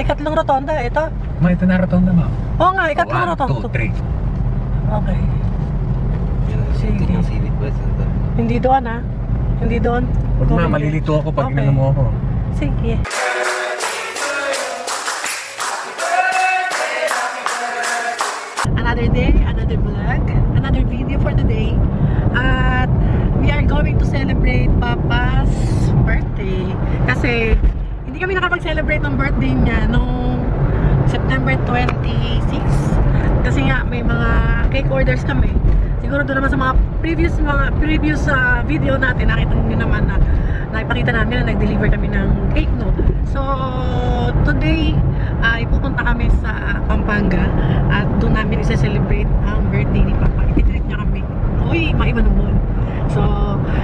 ikatlong rotonda, ito. Ito na rotonda mo. Oo nga, ikatlong rotonda. 1, 2, 3. Okay. Sige. Hindi doon ha? Hindi doon? Huwag na, malilito ako pag inano mo ako. Sige. Another day, another vlog, another video for today. At we are going to celebrate Papa's birthday. Kasi hindi kami nakapag-celebrate ng birthday niya nung September 26. Kasi nga may mga cake orders kami. Siguro doon naman sa mga previous video natin, nakita niyo naman na nakipakita namin na nag-deliver kami ng cake, no? So today ipupunta kami sa Pampanga at doon namin isa-celebrate ang birthday ni Papa. Ititreat niya kami. Uy, maiba naman. So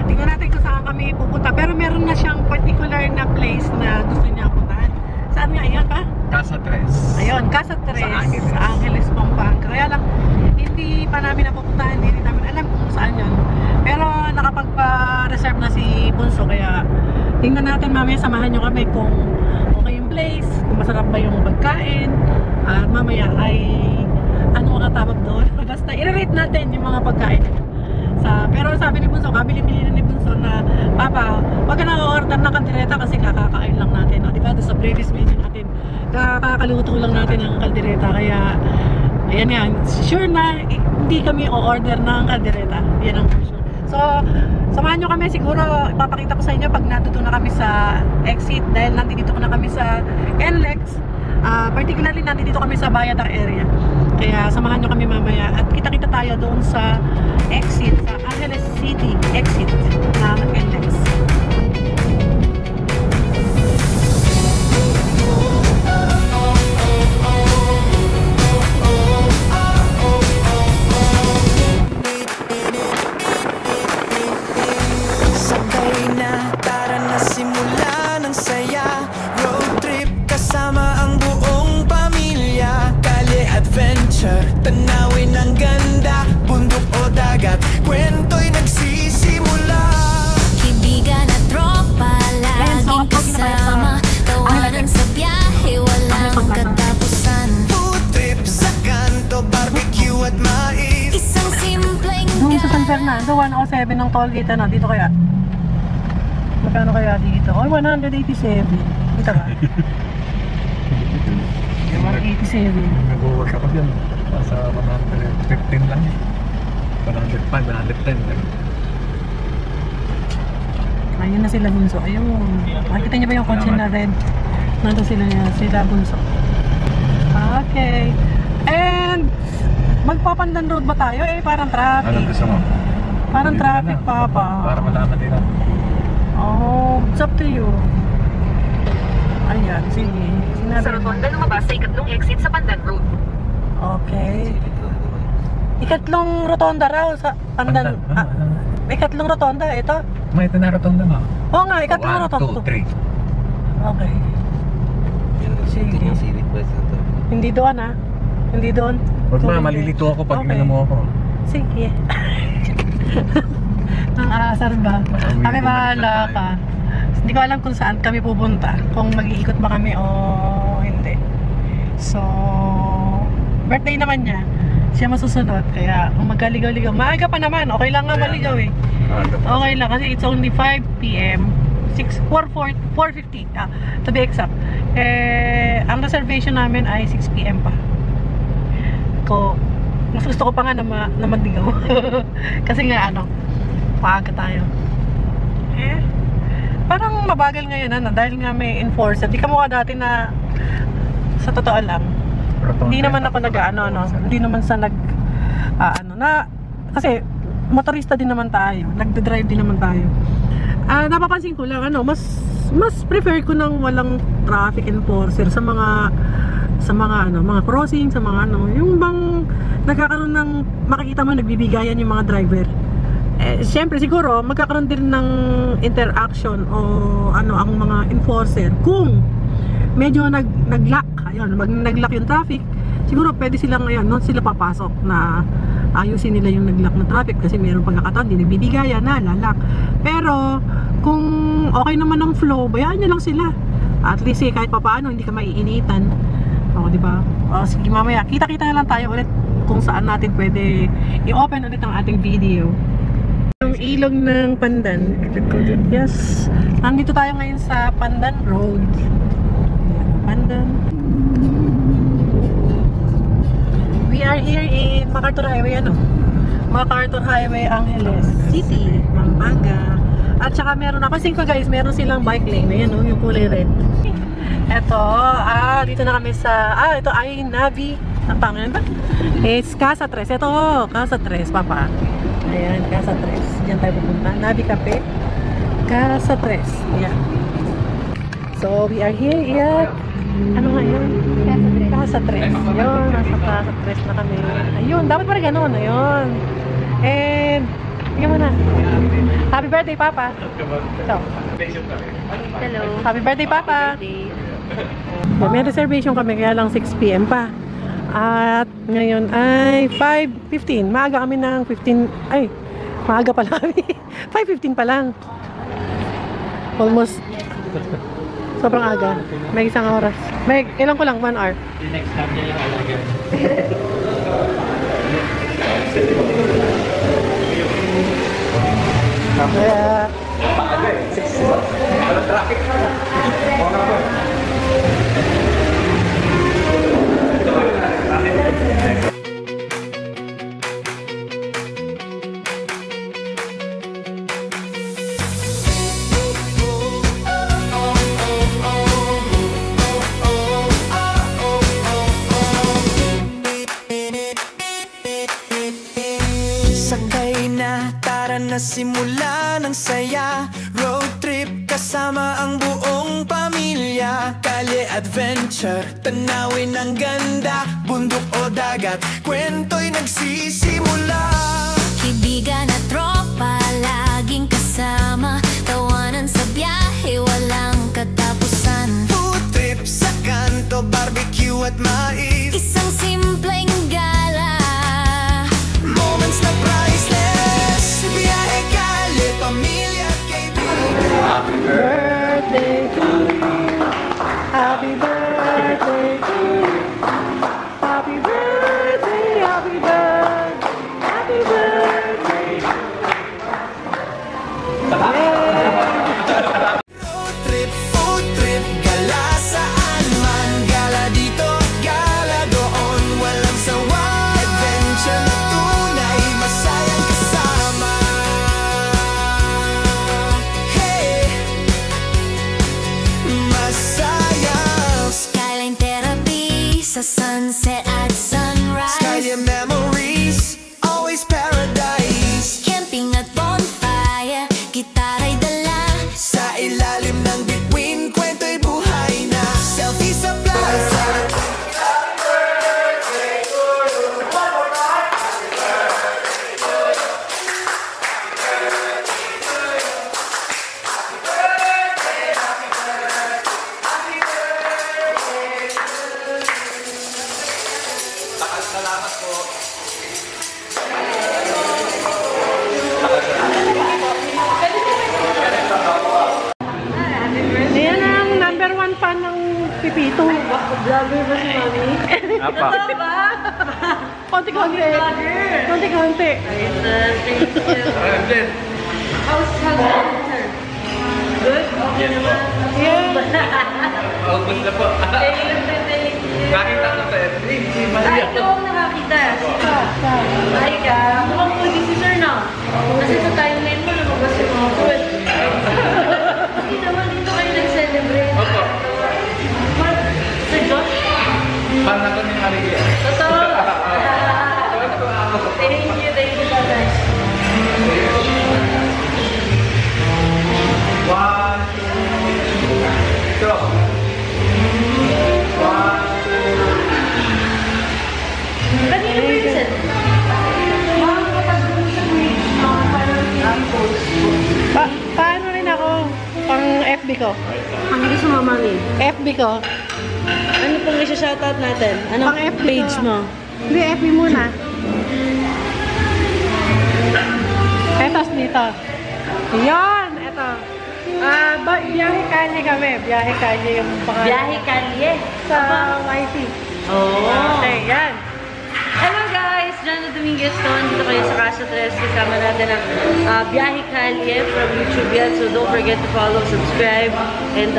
tingnan natin kung saan kami pupunta. Pero meron na siyang particular na place na gusto niya puntahan. Saan nga? Ayan pa? Casa Tres. Ayun, Casa Tres. Sa Angeles, Pampanga. Kaya lang, hindi pa namin napupuntahan. Hindi namin alam kung saan yun. Pero nakapagpa-reserve na si Bunso. Kaya tingnan natin mamaya, samahan nyo kami kung okay yung place, kung masarap ba yung pagkain. At mamaya ay ano ang katawag doon. Basta i-rate natin yung mga pagkain. Pero sabi ni Bunso, kabili-bili na ni Bunso na, Papa, wag ka na order ng kaldereta kasi kakakain lang natin. O, diba? Sa previous video natin, kakakaluto lang natin ng kaldereta. Kaya, ayan yan. Sure na, hindi kami o-order ng kaldereta. Yan ang sure. So, samahan nyo kami. Siguro, ipapakita ko sa inyo pag natuto na kami sa exit. Dahil nandito na kami sa NLEX. Particularly, nandito kami sa Bayadar area. Kaya, samahan nyo kami mamaya. At kita-kita tayo doon sa exit, sa Angeles City exit ng NLEX. Tanawin ang ganda, bundok o dagat, kwento'y nagsisimula. Kaibigan at tropa, laging kasama, tawanan sa biyahe, walang katapusan. Food trip sa kanto, barbecue at mais. Isang simpleng Doon sa San Fernando, 107 ng toll gate na. Dito kaya? Magkano kaya dito? Oh, 187. Dito ba? 187. Nag-work ako dyan. Sa 115 lang. 105, 110. Ayun na sila Bunso. Ayun. Makikita niyo ba yung kotse na red? Nandun sila Bunso. Okay. And magpapandan road ba tayo? Eh, parang traffic. Ano gusto mo? Parang traffic pa pa. Para malaman din ako. Oh, it's up to you. Ayan, sige. Sa rotonda lumabas sa ikatlong exit sa Pandan Road. Okay. Ikatlong rotonda raw sa Pandan. Ikatlong rotonda, ito. Ito na rotonda mo. Oo nga, ikatlong rotonda. 1, 2, 3. Okay. Sige. Hindi doon ha? Hindi doon? Huwag na, malilito ako pag inano mo ako. Sige. Ang asar ba? Kami bahala ka. Hindi ko alam kung saan kami pupunta. Kung mag-iikot ba kami o hindi. So, birthday naman niya. Siya masusunod. Kaya kung magkaligaw-ligaw, maaga pa naman. Okay lang nga maligaw eh. Okay lang kasi it's only 5 PM. 4:50 to be exact. Ang reservation namin ay 6 PM pa. Mas gusto ko pa nga na maligaw. Kasi nga maaga tayo. Parang mabagal ngayon dahil nga may enforcer. Di ka mukha dati na sa totoo lang. Hindi naman ako hindi naman sa kasi motorista din naman tayo. Nagde-drive din naman tayo. Napapansin ko lang mas prefer ko nang walang traffic enforcer sa mga mga crossing, sa mga yung bang nagkakaroon ng makikita mo nagbibigayan yung mga driver. Siyempre siguro magkakaroon din ng interaction o ang mga enforcer kung medyo nag-lock yung traffic. Siguro pwede silang sila papasok na ayusin nila yung nag-lock na traffic kasi mayroong pagkakataon hindi nagbibigayan na lalak. Pero kung okay naman ang flow, bayaan nyo lang sila. At least kahit pa paano hindi ka maiinitan. O, di ba? O, sige, mamaya kita-kita na lang tayo ulit kung saan natin pwede i-open ulit ang ating video. Yung ilog ng Pandan. Yes. Nandito tayo ngayon sa Pandan Road. Pandan. We are here in MacArthur Highway, MacArthur Highway, Angeles City, Pampanga. At saka meron, napansin ko guys, meron silang bike lane. Ayan yung kulay red. Eto, dito na kami sa, ito ay Navi. Ang pangalan ba? It's Casa Tres. Ito, Casa Tres, papa. Ayan, Casa Tres. Diyan tayo pupunta. Navi Cafe. Casa Tres. Ayan. So, we are here at, ano nga yun? Casa Tres. Ayun, nasa Casa Tres na kami. Ayun, dapat pa rin ganun. Ayun. And, tingnan mo na. Happy birthday, Papa. So, Hello. happy birthday, Papa. May reservation kami, kaya lang 6 PM pa. At ngayon ay 5:15. Maaga kami ng 15. Ay, maaga pa lang kami. 5:15 pa lang. Almost. Sobrang aga. May isang oras. May ilang ko lang, 1 hour. The next time niya yung alaga. Kaya, Sakay na, tara na simula ng saya. Road trip kasama ang buong pamilya. Kalye adventure, tanawin ang ganda. Bundok o dagat, kwento'y nagsisimula. Kaibigan at tropa, laging kasama. Tawanan sa biyahe, walang katapusan. Food trip sa kanto, barbecue at mais. Isang simpleng gala. Moments na priceless. Biyahe, kalye, pamilya at kaibigan. birthday to you. Happy birthday to you. Happy birthday, happy birthday, happy birthday. Road trip, food trip, gala saan man. Gala dito, gala doon, walang sawa. Adventure na tunay, masayang kasama. Hey, masaya. Skyline therapy sa sunset at sunrise. Skyline memories, always paradise. Camping at bonfire, gitara'y dala. Sa ilalim ng bituin, kwento'y buhay na. Selfie sa plaza. Ayan ang number 1 fan ng Pipito. Vlogger ba si Mami? Apa? Konti-konti. Konti-konti. Yeah. August na po. Nakita ko sa FB. Si Maria. Ito ang nakakita. Ay ka, mukhang foodie si Sir na. Kasi sa timeline mo, lumabas yung mga food. Hindi naman dito kayo nag-celebrate. Opo. Sir Josh? Fan ako ni Maria. Totoo. Thank you, guys. 1, 2, 3. 1, 2. Kanino ba yun, Sir? Paano rin ako? Pang FB ko. Ang gusto mo, Mami? FB ko. Ano pong isa-shoutout natin? Anong Pang FB page ko. mo? Hindi, FB muna. Etos dito. Yan, eto. Biyahe kalye kami. Biyahe kalye yung pangalan. Biyahe kalye. Sa YT. Oh. Okay, yan. Hello guys! Jana Dominguez to. Dito kayo sa Casa Tres. Kasama natin ang Biyahe Kalye from YouTube yan. So don't forget to follow, subscribe, and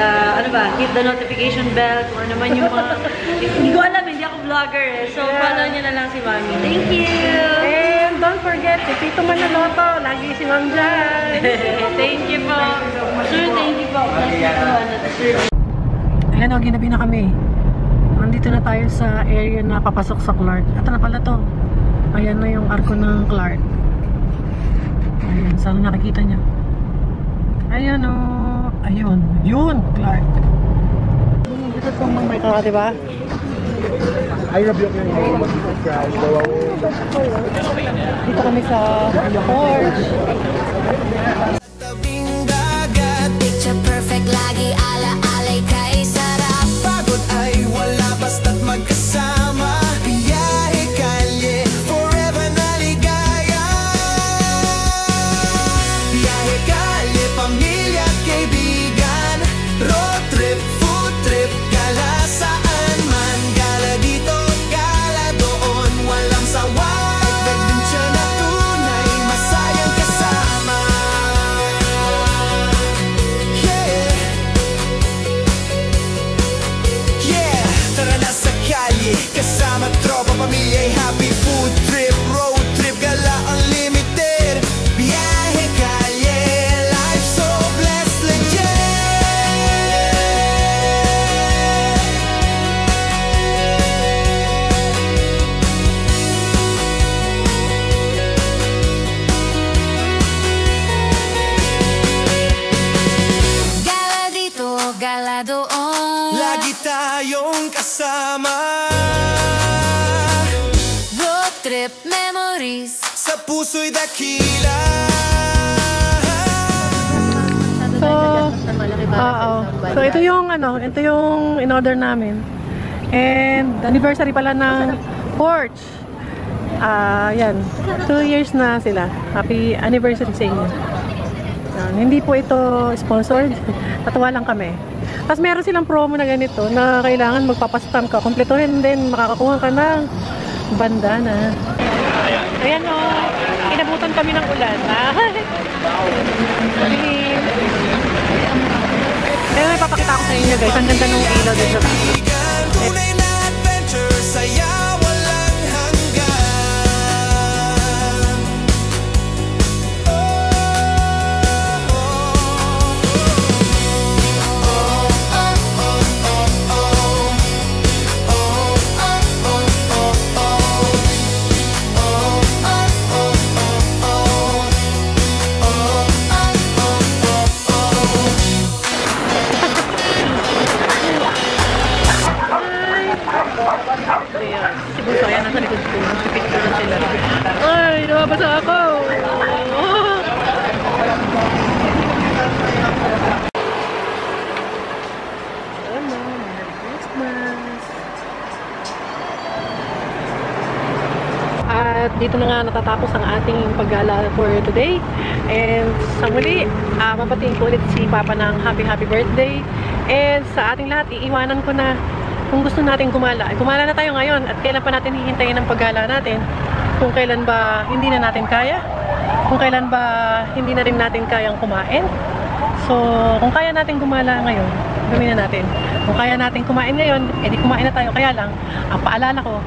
hit the notification bell kung ano man yung mga... Hindi ko alam, hindi ako vlogger eh. So follow nyo na lang si Mami. Thank you! And don't forget, si Tito Manaloto. Lagi si Ma'am dyan. Thank you po. Sir, thank you po. Ayan o, ginabi na kami. Nandito na tayo sa area na papasok sa Clark. Ito na pala to. Ayan na yung arko ng Clark. Ayan, sana nakikita nyo. Ayan o. Ayun. Yun, Clark. Dito po may ka, diba? Dito kami sa porch. Tabing dagat, picture perfect lagi, ala-alay kay sarap. Pagod ay wala basta't magkasama. Biyahe kalye, forever na ligaya. Biyahe kalye, pamilya at kaibigan. Road trip, food trip, gala saan man. Gala dito, gala doon, walang sawa. Adventure na tunay, masayang kasama. Yeah, tara na sa kalye, kasama tropa, pamilya'y happy. Food trip, road trip, gala unlimited. Biyahe kalye, life so blessed, legit. Gala dito, gala doon. Lagi tayong kasama Road trip memories. sa puso'y dakila. So ito yung ito yung in-order namin. And anniversary pala ng porch. Yan. 2 years na sila. Happy anniversary sa inyo. Yan. Hindi po ito sponsored. Tatawa lang kami. Tapos meron silang promo na ganito na kailangan magpapastamp ka. Kompletuhin din, makakakuha ka ng bandana. Ayan o. Inabutan kami ng ulan. Pero may papakita ko sa inyo guys. Ang ganda ng ilaw dito. Kaibigan, tunay na adventure, saya walang hanggan. Ayan. Si Bunso, ayan, nasa likod ko. Picture na sila. Ay, nababasa ako! Merry Christmas! At dito na nga natatapos ang ating paggala for today. And sa muli, mapating ko ulit si Papa ng happy birthday. And sa ating lahat, iiwanan ko na kung gusto natin gumala. Gumala na tayo ngayon at kailan pa natin hihintayin ang paggala natin? Kung kailan ba hindi na natin kaya? Kung kailan ba hindi na rin natin kayang kumain? So, kung kaya natin gumala ngayon, gawin na natin. Kung kaya natin kumain ngayon, edi kumain na tayo. Kaya lang, ang paalala ko,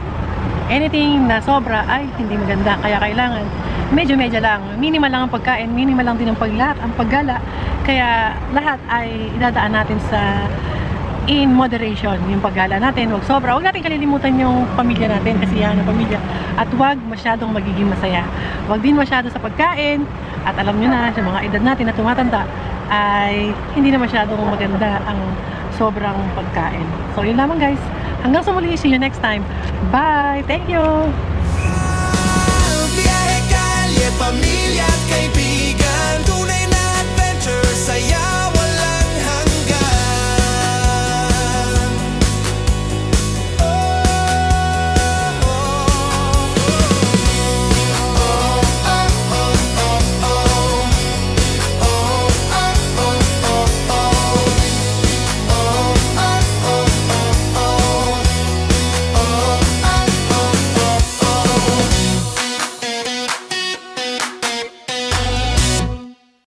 anything na sobra ay hindi maganda. Kaya kailangan, medyo lang. Minimal lang ang pagkain, minimal lang din ang paggala. Kaya lahat ay idadaan natin sa in moderation yung paggala natin. Huwag sobra. Huwag natin kalilimutan yung pamilya natin, kasi yan ang pamilya. At huwag masyadong magiging masaya. Huwag din masyado sa pagkain. At alam nyo na, sa mga edad natin na tumatanda, ay hindi na masyadong maganda ang sobrang pagkain. So yun lamang guys. Hanggang sa muli. See you next time. Bye! Thank you! Biyahe kalye, pamilya at kaibigan.